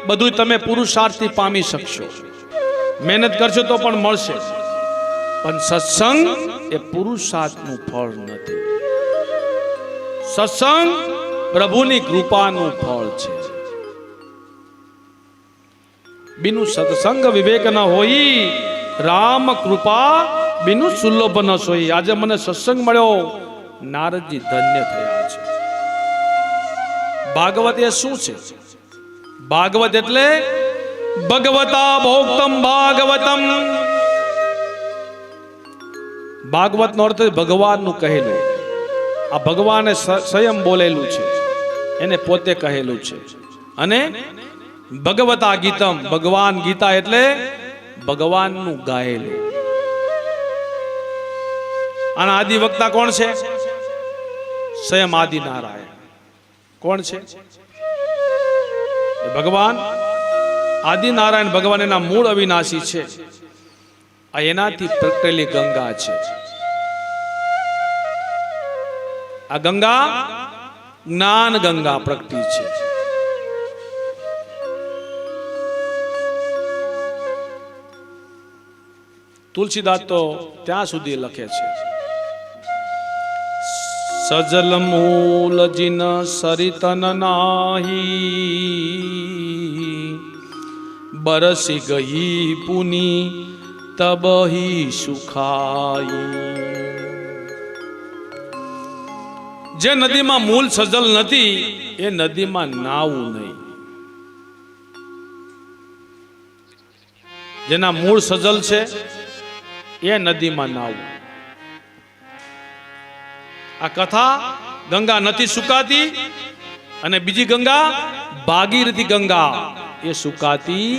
બધું તમે પુરુષાર્થથી પામી શકશો, મહેનત કરશો તો પણ મળશે, પણ સત્સંગ એ પુરુષાર્થનું ફળ નથી. સત્સંગ પ્રભુની કૃપાનું ફળ છે. બિનુ સત્સંગ વિવેક ન હોય, રામ કૃપા બિનુ સુલભ ન સોઈ. આજે મને સત્સંગ મળ્યો, નારદજી ધન્ય થયા છે. ભાગવત એ શું છે? ભાગવત એટલે ભગવતા ભોક્તમ ભાગવતમ. ભાગવત નો અર્થ ભગવાનનું કહેલું. આ ભગવાને સ્વયં બોલેલું છે, એને પોતે કહેલું છે. અને ભગવતા ગીતમ, ભગવાન ગીતા એટલે ભગવાનનું ગાયેલું. આના આદિ વક્તા કોણ છે? સ્વયં આદિ નારાયણ. કોણ છે? ભગવાન આદિ નારાયણ. ભગવાન એના મૂળ અવિનાશી છે. આ એનાથી પ્રગટેલી ગંગા છે. આ ગંગા જ્ઞાન ગંગા પ્રગટી છે. તુલસીદાસ તો ત્યાં સુધી લખે છે, સજલ મૂલ જીન સરિતન નાહી, બરસી ગઈ પુની તબહી સુખાઈ. જે નદીમાં મૂળ સજલ નથી એ નદીમાં નાવું નહીં. જેના મૂળ સજલ છે એ નદીમાં નાવું. આ કથા ગંગા નથી સુકાતી, અને બીજી ગંગા ભાગીરથી ગંગા એ સુકાતી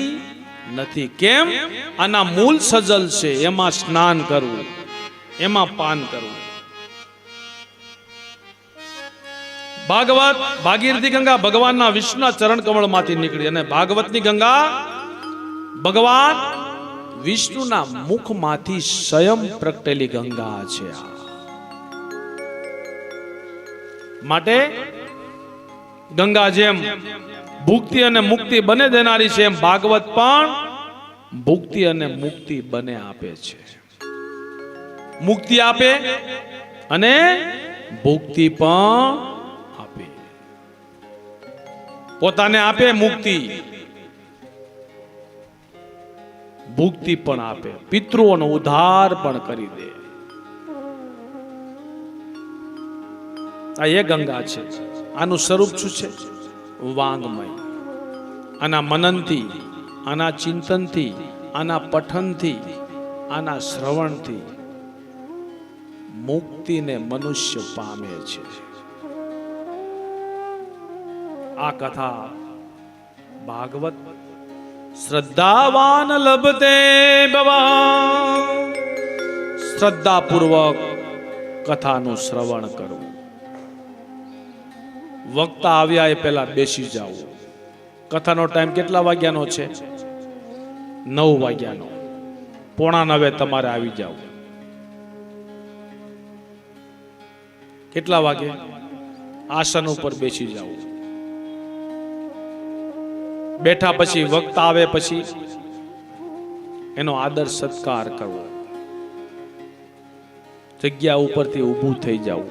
નથી. કેમ? આના મૂળ સજલ છે, એમાં સ્નાન કરવું, એમાં પાન કરવું. ભાગવત ભાગીરથી ગંગા ભગવાનના વિષ્ણુના ચરણ કમળમાંથી નીકળી, અને ભાગવતની ગંગા ભગવાન વિષ્ણુના મુખમાંથી સ્વયં પ્રગટેલી ગંગા છે. માટે ગંગા જેમ ભુક્તિ અને મુક્તિ બને દેનારી છે, એમ ભાગવત પણ ભુક્તિ અને મુક્તિ બને આપે છે. મુક્તિ આપે અને ભુક્તિ પણ આપે. પોતાને આપે મુક્તિ, ભુક્તિ પણ આપે, પિતૃઓનો ઉદ્ધાર પણ કરી દે. આ એ ગંગા છે. આનું સ્વરૂપ શું છે? વાંગમય. આના મનનથી, આના ચિંતનથી, આના પઠનથી, આના શ્રવણથી મુક્તિને મનુષ્ય પામે છે. આ કથા ભાગવત શ્રદ્ધાવાન લભતે ભવા. શ્રદ્ધાપૂર્વક કથાનું શ્રવણ કરવું. વક્તા આવ્યા એ પહેલા બેસી જાવ. કથાનો ટાઈમ કેટલા વાગ્યાનો છે? 9 વાગ્યાનો. 8:45 તમારે આવી જાવ. કેટલા વાગે? આસન ઉપર બેસી જાવ. બેઠા પછી વક્તા આવે પછી એનો આદર સત્કાર કરવો. જગ્યા ઉપરથી ઊભું થઈ જાવ.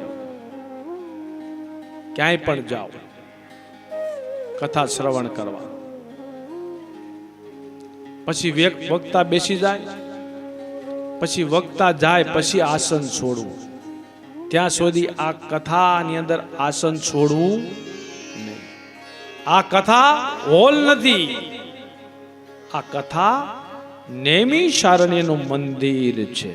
ક્યાંય પણ જાઓ, કથા શ્રવણ કરવા. પછી વક્તા બેસી જાય, પછી વક્તા જાય પછી આસન છોડવું. ત્યાં સુધી આ કથાની અંદર આસન છોડવું નહીં. આ કથા હોલ નથી, આ કથા નેમિષારણ્યનું મંદિર છે.